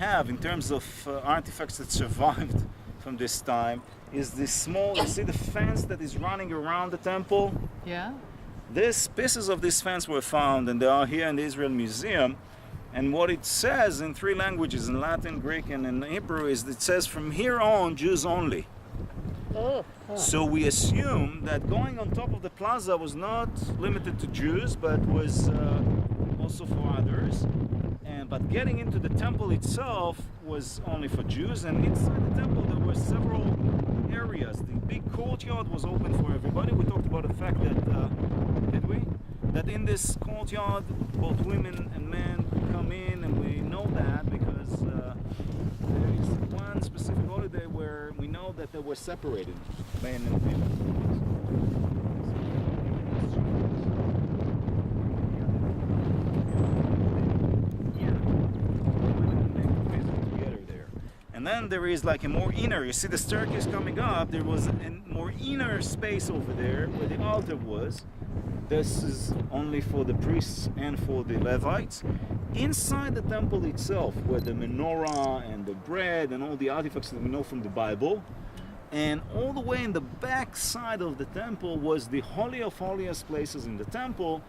have in terms of artifacts that survived from this time is this small, you see the fence that is running around the temple? Yeah. These pieces of this fence were found, and they are here in the Israel Museum. And what it says in 3 languages, in Latin, Greek, and in Hebrew, is it says from here on, Jews only. Oh. So we assume that going on top of the plaza was not limited to Jews, but was also for others. But getting into the temple itself was only for Jews, and inside the temple there were several areas. The big courtyard was open for everybody. We talked about the fact that, did we? That in this courtyard both women and men come in, and we know that because there is one specific holiday where we know that they were separated, men and women. And then there is like a more inner, you see the staircase coming up, there was a more inner space over there where the altar was. This is only for the priests and for the Levites. Inside the temple itself, where the menorah and the bread and all the artifacts that we know from the Bible, and all the way in the back side of the temple was the Holy of Holiest places in the temple.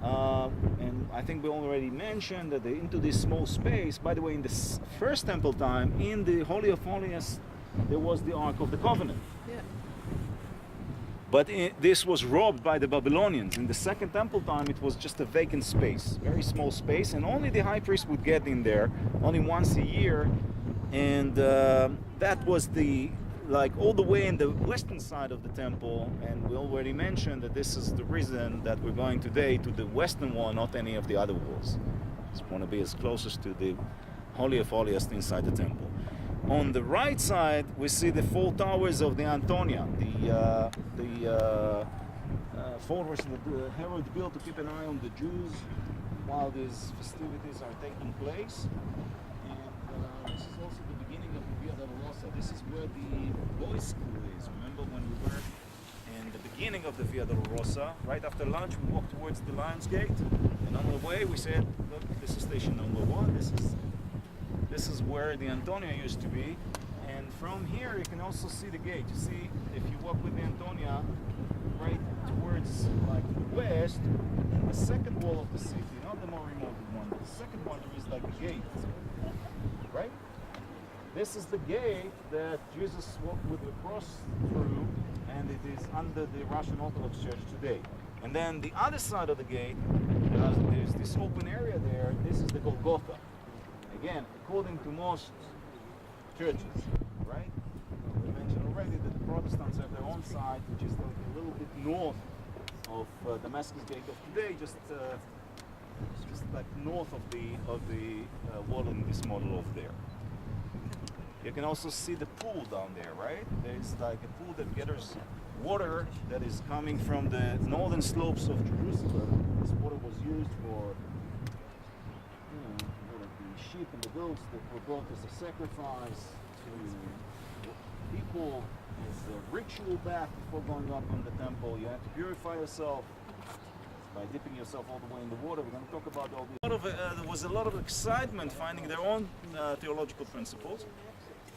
And I think we already mentioned that into this small space, by the way, in the first temple time, in the Holy of Holiest, there was the Ark of the Covenant. Yeah. But this was robbed by the Babylonians. In the second temple time, it was just a vacant space, very small space, and only the high priest would get in there, only once a year. And that was like all the way in the western side of the temple, and we already mentioned that this is the reason that we're going today to the western wall, not any of the other walls. Just want to be as closest to the Holy of Holiest inside the temple. On the right side, we see the 4 towers of the Antonia, the fortress that Herod built to keep an eye on the Jews while these festivities are taking place. This is also the beginning of the Via Dolorosa. This is where the boys' school is. Remember when we were in the beginning of the Via Dolorosa? Right after lunch, we walked towards the Lions Gate, and on the way we said, "Look, this is station number 1. This is where the Antonia used to be." And from here, you can also see the gate. You see, if you walk with the Antonia right towards like the west, in the second wall of the city, not the more remote one, but the second one, there is like a gate. Right? This is the gate that Jesus walked with the cross through, and it is under the Russian Orthodox Church today. And then the other side of the gate, there's this open area there. This is the Golgotha. Again, according to most churches, right? We mentioned already that the Protestants have their own side, which is like a little bit north of Damascus Gate of today, just like north of the wall in this model over there. You can also see the pool down there, right? There's like a pool that gathers water that is coming from the northern slopes of Jerusalem. This water was used for the sheep and the goats that were brought as a sacrifice to people, as a ritual bath before going up on the temple. You have to purify yourself by dipping yourself all the way in the water. We're going to talk about all this. There was a lot of excitement finding their own theological principles.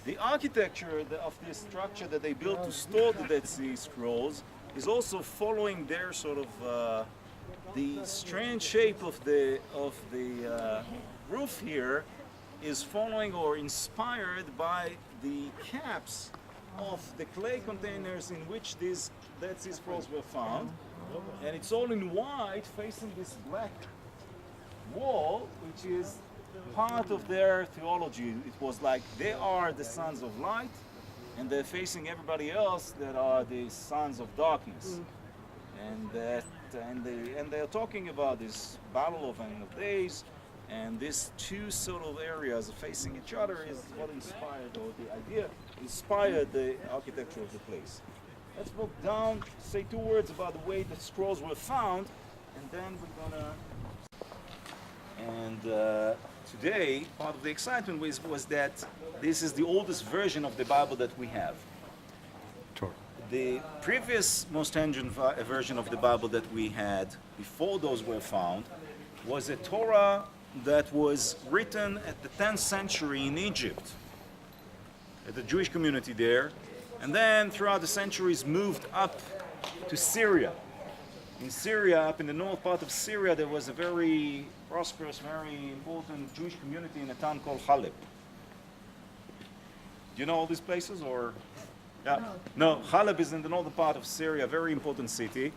The architecture of this structure that they built to store the Dead Sea Scrolls is also following their sort of the strange shape of the roof here is following or inspired by the caps of the clay containers in which these Dead Sea Scrolls were found. And it's all in white facing this black wall, which is part of their theology. It was like they are the sons of light, and they're facing everybody else that are the sons of darkness. And they're talking about this battle of End of Days, and these two sort of areas facing each other is what inspired, or the idea inspired the architecture of the place. Let's walk down, say 2 words about the way the scrolls were found, and then we're gonna. And today, part of the excitement was that this is the oldest version of the Bible that we have. The previous most ancient version of the Bible that we had, before those were found, was a Torah that was written at the 10th century in Egypt, at the Jewish community there, and then throughout the centuries moved up to Syria. In Syria, up in the north part of Syria, there was a very prosperous, very important Jewish community in a town called Haleb. Do you know all these places, or? Yeah. No, Haleb is in the northern part of Syria, a very important city,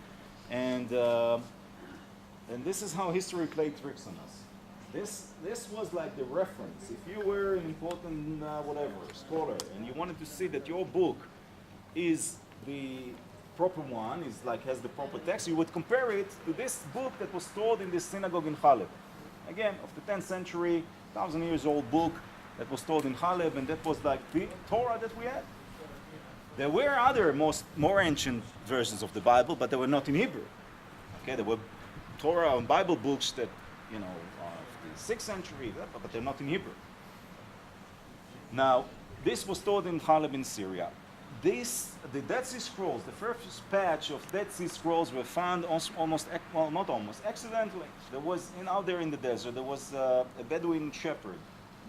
and this is how history played tricks on us. This was like the reference. If you were an important scholar, and you wanted to see that your book is the proper one, has the proper text, you would compare it to this book that was stored in this synagogue in Haleb. Again, of the 10th century, 1,000 years old book that was stored in Haleb, and that was like the Torah that we had. There were other more ancient versions of the Bible, but they were not in Hebrew. Okay, there were Torah and Bible books that, are of the 6th century, but they're not in Hebrew. Now, this was stored in Haleb in Syria. The Dead Sea Scrolls, the first batch of Dead Sea Scrolls were found accidentally. There was, out there in the desert, there was a Bedouin shepherd,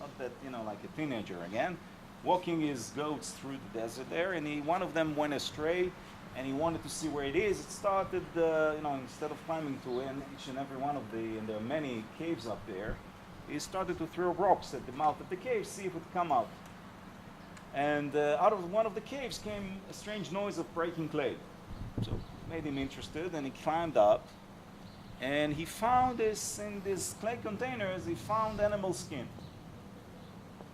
not that, like a teenager again, walking his goats through the desert there, and one of them went astray, and he wanted to see where it is. It started, instead of climbing to each and every one of and there are many caves up there, he started to throw rocks at the mouth of the cave, see if it would come out. And out of one of the caves came a strange noise of breaking clay. So it made him interested, and he climbed up, and he found in these clay containers, he found animal skin.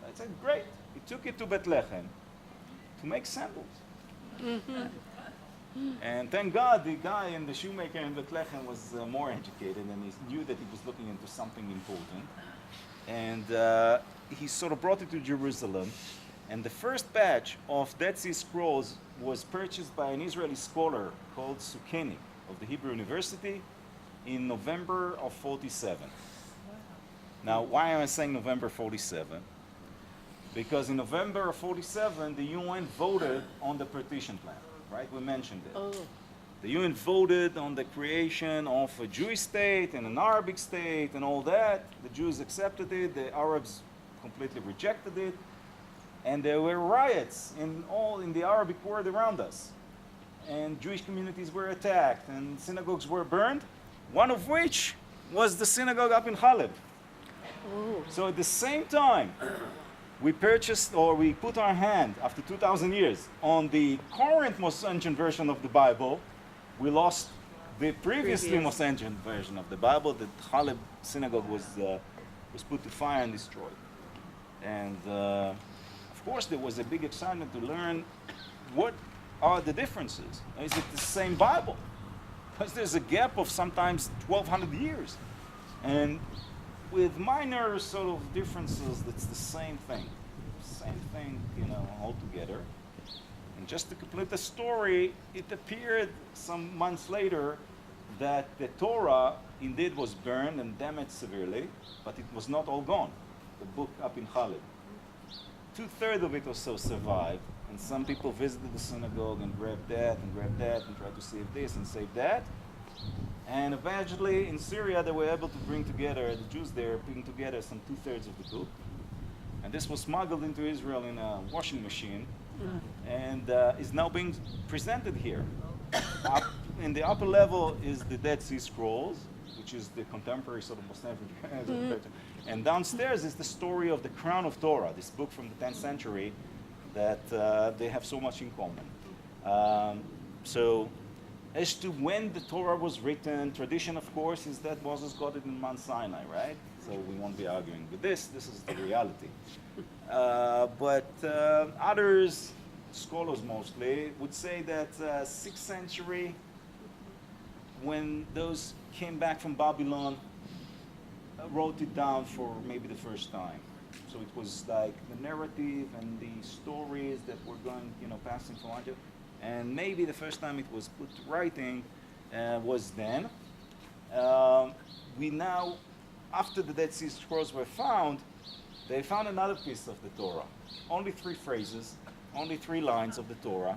I said, great. He took it to Bethlehem to make samples. And thank God the guy and the shoemaker in Bethlehem was more educated, and he knew that he was looking into something important. And he sort of brought it to Jerusalem. And the first batch of Dead Sea Scrolls was purchased by an Israeli scholar called Sukeni of the Hebrew University in November of 47. Now, why am I saying November 47? Because in November of 47, the UN voted on the partition plan, right? We mentioned it. Oh. The UN voted on the creation of a Jewish state and an Arabic state and all that. The Jews accepted it, the Arabs completely rejected it. And there were riots in the Arabic world around us. And Jewish communities were attacked, and synagogues were burned, one of which was the synagogue up in Haleb. Oh. So at the same time, we purchased, or we put our hand, after 2,000 years, on the current most ancient version of the Bible. We lost the previously most ancient version of the Bible. The Haleb synagogue was put to fire and destroyed. And of course, there was a big excitement to learn what are the differences. Is it the same Bible? Because there's a gap of sometimes 1,200 years. And with minor sort of differences, it's the same thing. Same thing, altogether. And just to complete the story, it appeared some months later that the Torah indeed was burned and damaged severely, but it was not all gone. The book up in Haleb. 2/3 of it or so survived, and some people visited the synagogue and grabbed that and tried to save this and save that. And eventually in Syria they were able to bring together, the Jews there bring together some 2/3 of the book. And this was smuggled into Israel in a washing machine and is now being presented here. In the upper level is the Dead Sea Scrolls, which is the contemporary sort of most ancient. And downstairs is the story of the Crown of Torah, this book from the 10th century that they have so much in common. So as to when the Torah was written, tradition, of course, is that Moses got it in Mount Sinai, right? So we won't be arguing with this. This is the reality. But others, scholars mostly, would say that 6th century, when those came back from Babylon, wrote it down for maybe the first time. So it was like the narrative and the stories that were going, passing from one to, and maybe the first time it was put to writing was then. We now, after the Dead Sea Scrolls were found, they found another piece of the Torah. Only 3 phrases, only 3 lines of the Torah.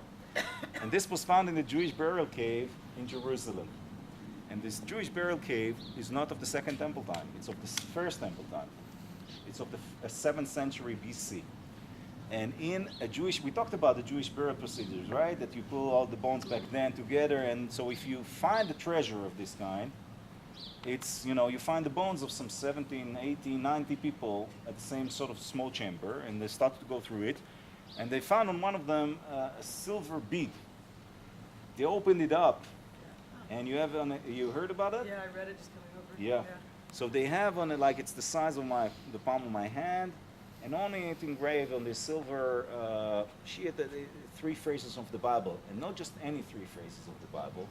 And this was found in the Jewish burial cave in Jerusalem. And this Jewish burial cave is not of the Second Temple time. It's of the First Temple time. It's of the 7th century BC. And in a Jewish, we talked about the Jewish burial procedures, right? That you pull all the bones back then together. And so if you find a treasure of this kind, it's, you find the bones of some 17, 18, 90 people at the same sort of small chamber. And they started to go through it. And they found on one of them a silver bead. They opened it up. And you heard about it? Yeah, I read it just coming over. Yeah. So they have on it, like it's the size of the palm of my hand, and only it engraved on this silver sheet, the 3 phrases of the Bible, and not just any 3 phrases of the Bible.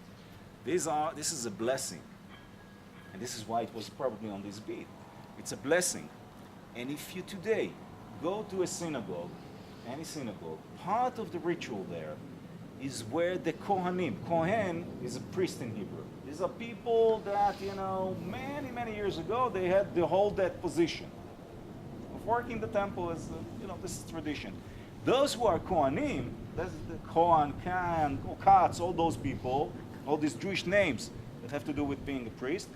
This is a blessing, and this is why it was probably on this bead. It's a blessing, and if you today go to a synagogue, any synagogue, part of the ritual there is where the Kohanim, Kohen is a priest in Hebrew. These are people that, many, many years ago, they had to hold that position of working the temple as, this is tradition. Those who are Kohanim, that's the Kohan, Khan, Katz, all those people, all these Jewish names that have to do with being a priest,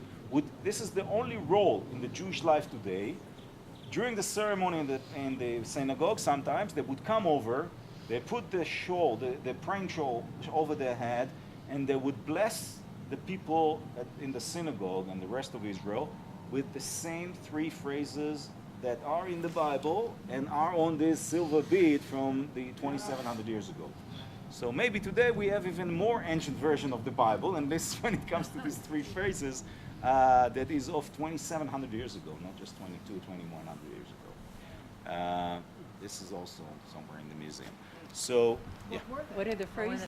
this is the only role in the Jewish life today. During the ceremony in the synagogue, sometimes they would come over. They put the shawl, the praying shawl over their head, and they would bless the people in the synagogue and the rest of Israel with the same 3 phrases that are in the Bible and are on this silver bead from the 2,700 years ago. So maybe today we have even more ancient version of the Bible, and this when it comes to these 3 phrases that is of 2,700 years ago, not just 2,100 years ago. This is also somewhere in the museum. So, yeah. What are the phrases?